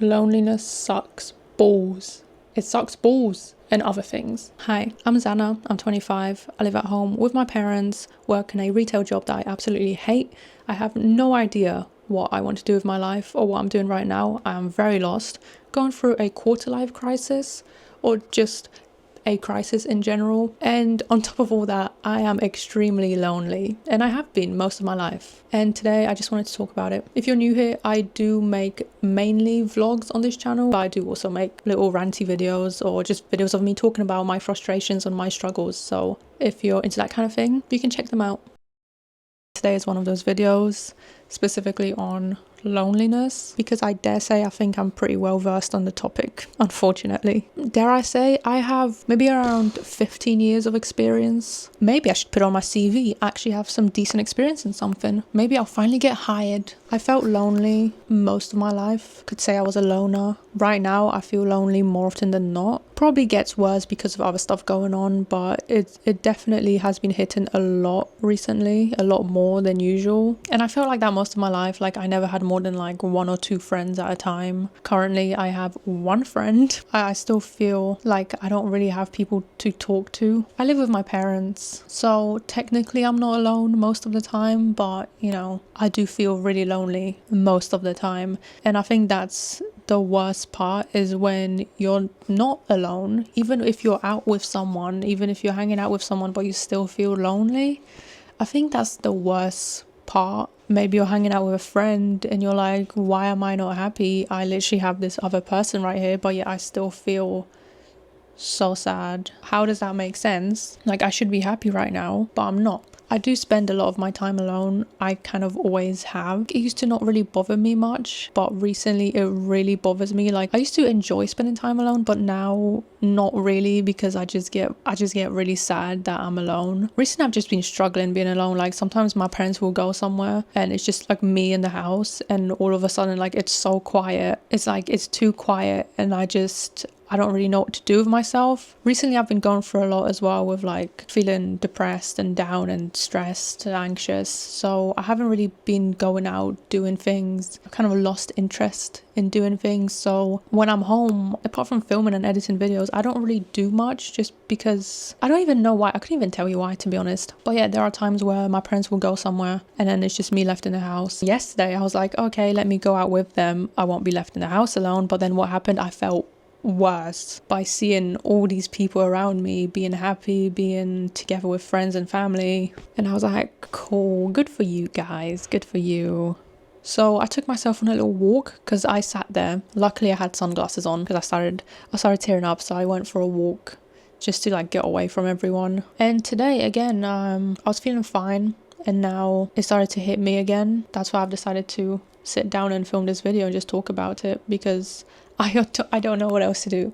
Loneliness sucks balls. It sucks balls and other things. Hi, I'm Zana. I'm 25. I live at home with my parents, work in a retail job that I absolutely hate. I have no idea what I want to do with my life or what I'm doing right now. I am very lost, going through a quarter life crisis or just a crisis in general. And on top of all that, I am extremely lonely, and I have been most of my life. And today I just wanted to talk about it. If you're new here, I do make mainly vlogs on this channel, but I do also make little ranty videos or just videos of me talking about my frustrations and my struggles. So if you're into that kind of thing, you can check them out. Today is one of those videos specifically on loneliness, because I dare say I think I'm pretty well versed on the topic, unfortunately. Dare I say I have maybe around 15 years of experience. Maybe I should put on my CV, actually have some decent experience in something. Maybe I'll finally get hired. I felt lonely most of my life. Could say I was a loner. Right now I feel lonely more often than not. Probably gets worse because of other stuff going on, but it definitely has been hitting a lot recently, a lot more than usual. And I felt like that most of my life. Like I never had more than like 1 or 2 friends at a time. Currently I have 1 friend. I still feel like I don't really have people to talk to. I live with my parents, so technically I'm not alone most of the time, but you know, I do feel really lonely most of the time. And I think that's the worst part, is when you're not alone, even if you're out with someone, even if you're hanging out with someone, but you still feel lonely. I think that's the worst part. Maybe you're hanging out with a friend and you're like, why am I not happy? I literally have this other person right here, but yet I still feel so sad. How does that make sense? Like I should be happy right now, but I'm not. I do spend a lot of my time alone. I kind of always have. It used to not really bother me much, but recently it really bothers me. Like I used to enjoy spending time alone, but now not really, because I just get really sad that I'm alone. Recently I've just been struggling being alone. Like sometimes my parents will go somewhere and it's just like me in the house, and all of a sudden like it's so quiet. It's like it's too quiet, and I don't really know what to do with myself. Recently I've been going through a lot as well, with like feeling depressed and down and stressed and anxious. So I haven't really been going out doing things. I kind of lost interest in doing things. So when I'm home, apart from filming and editing videos, I don't really do much, just because I don't even know why. I couldn't even tell you why, to be honest. But yeah, there are times where my parents will go somewhere and then it's just me left in the house. Yesterday I was like, okay, let me go out with them. I won't be left in the house alone. But then what happened? I felt worse by seeing all these people around me being happy, being together with friends and family. And I was like, cool, good for you guys, good for you. So I took myself on a little walk because I sat there. Luckily I had sunglasses on because I started tearing up, so I went for a walk just to like get away from everyone. And today again, I was feeling fine, and now it started to hit me again. That's why I've decided to sit down and film this video and just talk about it, because I don't know what else to do.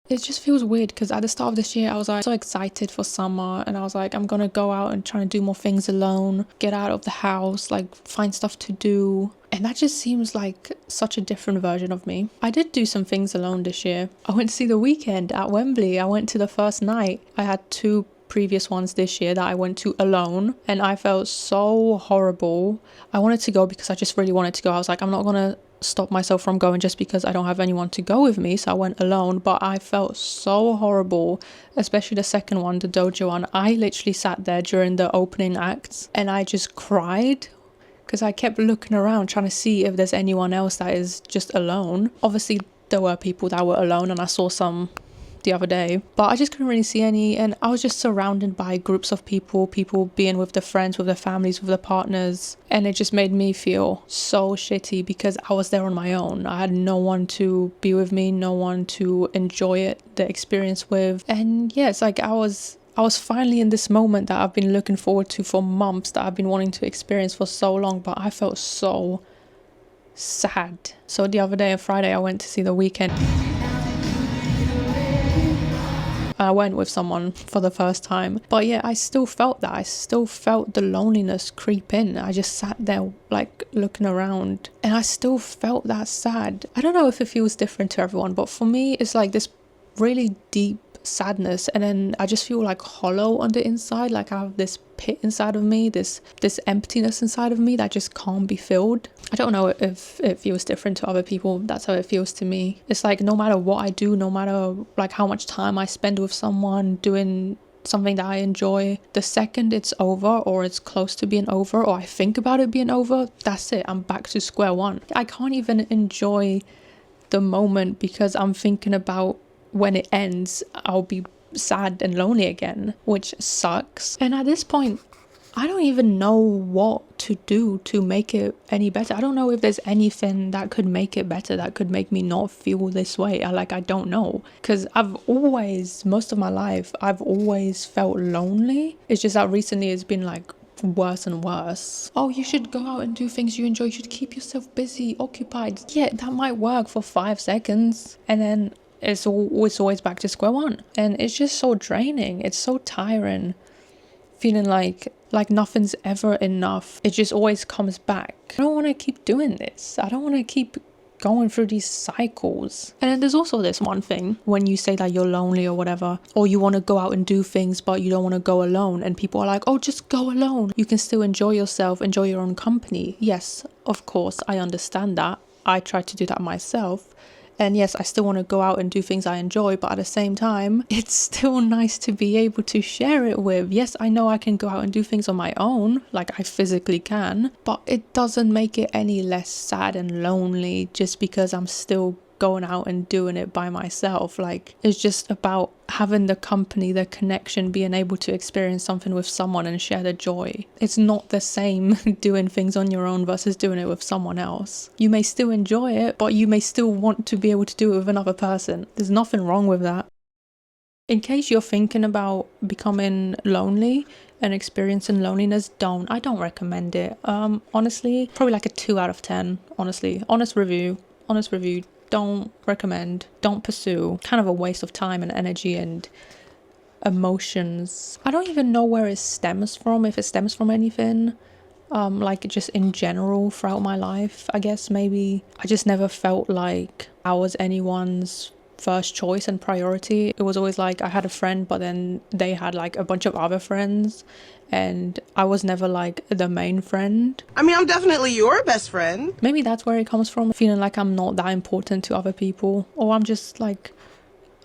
It just feels weird because at the start of this year I was like so excited for summer, and I was like, I'm gonna go out and try and do more things alone, get out of the house, like find stuff to do. And that just seems like such a different version of me. I did do some things alone this year. I went to see The Weeknd at Wembley. I went to the first night. I had 2 previous ones this year that I went to alone, and I felt so horrible. I wanted to go because I just really wanted to go. I was like, I'm not gonna stop myself from going just because I don't have anyone to go with me, so I went alone. But I felt so horrible, especially the second one, the Doja one. I literally sat there during the opening acts and I just cried, because I kept looking around trying to see if there's anyone else that is just alone. Obviously there were people that were alone, and I saw some the other day, but I just couldn't really see any. And I was just surrounded by groups of people being with their friends, with their families, with their partners, and it just made me feel so shitty because I was there on my own. I had no one to be with me, no one to enjoy the experience with. And yeah, it's like I was finally in this moment that I've been looking forward to for months, that I've been wanting to experience for so long, but I felt so sad. So the other day on Friday I went to see The Weeknd. I went with someone for the first time, but yeah, I still felt that. I still felt the loneliness creep in. I just sat there like looking around, and I still felt that sad. I don't know if it feels different to everyone, but for me it's like this really deep sadness, and then I just feel like hollow on the inside, like I have this pit inside of me, this emptiness inside of me that just can't be filled. I don't know if it feels different to other people. That's how it feels to me. It's like no matter what I do, no matter like how much time I spend with someone doing something that I enjoy, the second it's over or it's close to being over or I think about it being over, that's it, I'm back to square one. I can't even enjoy the moment because I'm thinking about when it ends, I'll be sad and lonely again, which sucks. And at this point, I don't even know what to do to make it any better. I don't know if there's anything that could make it better, that could make me not feel this way. I don't know. Because most of my life, I've always felt lonely. It's just that recently it's been like worse and worse. Oh, you should go out and do things you enjoy. You should keep yourself busy, occupied. Yeah, that might work for 5 seconds. And then it's always back to square one. And it's just so draining. It's so tiring. Feeling like nothing's ever enough. It just always comes back. I don't want to keep doing this. I don't want to keep going through these cycles. And then there's also this one thing when you say that you're lonely or whatever, or you want to go out and do things but you don't want to go alone, and people are like, oh, just go alone. You can still enjoy yourself, enjoy your own company. Yes, of course, I understand that. I try to do that myself. And yes, I still want to go out and do things I enjoy, but at the same time, it's still nice to be able to share it with. Yes, I know I can go out and do things on my own, like I physically can, but it doesn't make it any less sad and lonely just because I'm still going out and doing it by myself. Like, it's just about having the company, the connection, being able to experience something with someone and share the joy. It's not the same doing things on your own versus doing it with someone else. You may still enjoy it, but you may still want to be able to do it with another person. There's nothing wrong with that. In case you're thinking about becoming lonely and experiencing loneliness, I don't recommend it. Honestly, probably like a 2 out of 10, honestly. Honest review. Don't recommend, don't pursue. Kind of a waste of time and energy and emotions. I don't even know where it stems from, if it stems from anything. Like just in general throughout my life, I guess maybe I just never felt like I was anyone's first choice and priority. It was always like I had a friend, but then they had like a bunch of other friends, and I was never like the main friend. I mean, I'm definitely your best friend. Maybe that's where it comes from, feeling like I'm not that important to other people, or I'm just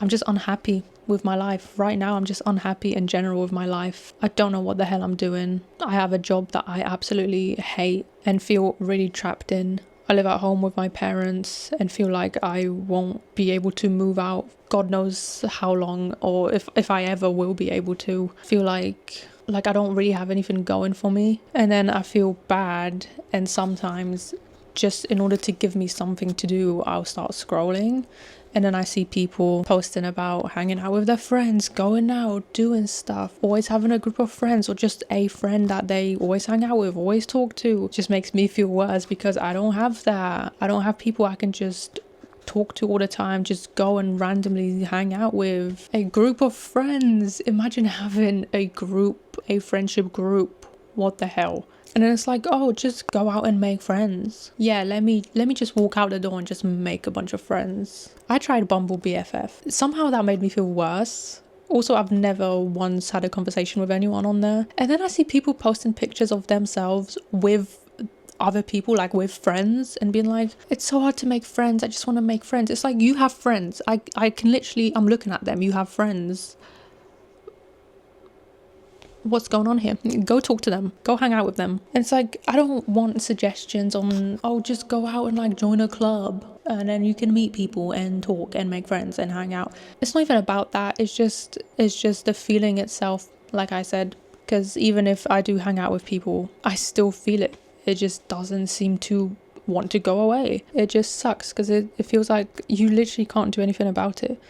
unhappy with my life. Right now, I'm just unhappy in general with my life. I don't know what the hell I'm doing. I have a job that I absolutely hate and feel really trapped in. I live at home with my parents and feel like I won't be able to move out. God knows how long, or if I ever will be able to. Feel like I don't really have anything going for me. And then I feel bad, and sometimes just in order to give me something to do, I'll start scrolling. And then I see people posting about hanging out with their friends, going out, doing stuff, always having a group of friends, or just a friend that they always hang out with, always talk to. It just makes me feel worse because I don't have that. I don't have people I can just talk to all the time, just go and randomly hang out with. A group of friends. Imagine having a friendship group. What the hell? And then it's like, oh, just go out and make friends. Yeah, let me just walk out the door and just make a bunch of friends. I tried Bumble BFF. Somehow that made me feel worse. Also, I've never once had a conversation with anyone on there. And then I see people posting pictures of themselves with other people, like with friends, and being like, it's so hard to make friends. I just want to make friends. It's like, you have friends. I can literally, I'm looking at them. You have friends. What's going on here? Go talk to them, go hang out with them. And it's like, I don't want suggestions on, oh, just go out and like join a club and then you can meet people and talk and make friends and hang out. It's not even about that. It's just the feeling itself, like I said, because even if I do hang out with people, I still feel it. It just doesn't seem to want to go away. It just sucks because it feels like you literally can't do anything about it.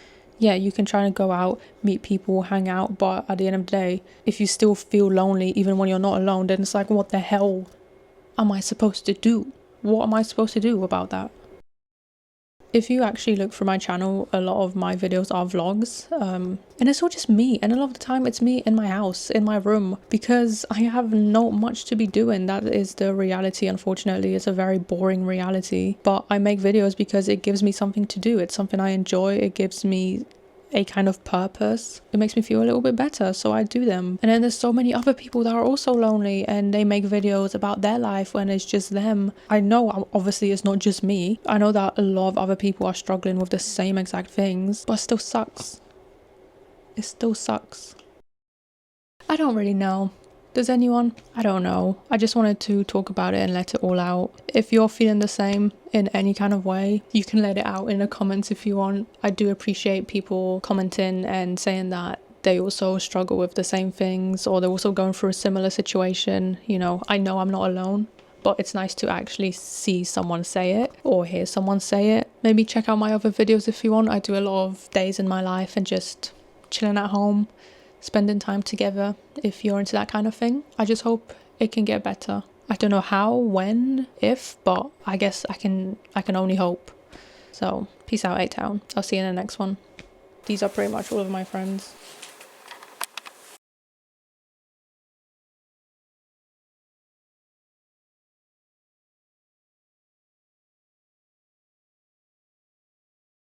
Yeah, you can try to go out, meet people, hang out, but at the end of the day, if you still feel lonely even when you're not alone, then it's like, what the hell am I supposed to do? What am I supposed to do about that? If you actually look through my channel, a lot of my videos are vlogs, and it's all just me, and a lot of the time it's me in my house, in my room, because I have not much to be doing. That is the reality, unfortunately. It's a very boring reality, but I make videos because it gives me something to do. It's something I enjoy. It gives me a kind of purpose, it makes me feel a little bit better, so I do them. And then there's so many other people that are also lonely and they make videos about their life when it's just them. I know obviously it's not just me. I know that a lot of other people are struggling with the same exact things, but it still sucks. It still sucks. I don't really know. Does anyone? I don't know. I just wanted to talk about it and let it all out. If you're feeling the same in any kind of way, you can let it out in the comments if you want. I do appreciate people commenting and saying that they also struggle with the same things, or they're also going through a similar situation. You know I'm not alone, but it's nice to actually see someone say it or hear someone say it. Maybe check out my other videos if you want. I do a lot of days in my life and just chilling at home, spending time together, if you're into that kind of thing. I just hope it can get better. I don't know how, when, if, but I guess I can only hope. So peace out, A-Town. I'll see you in the next one. These are pretty much all of my friends.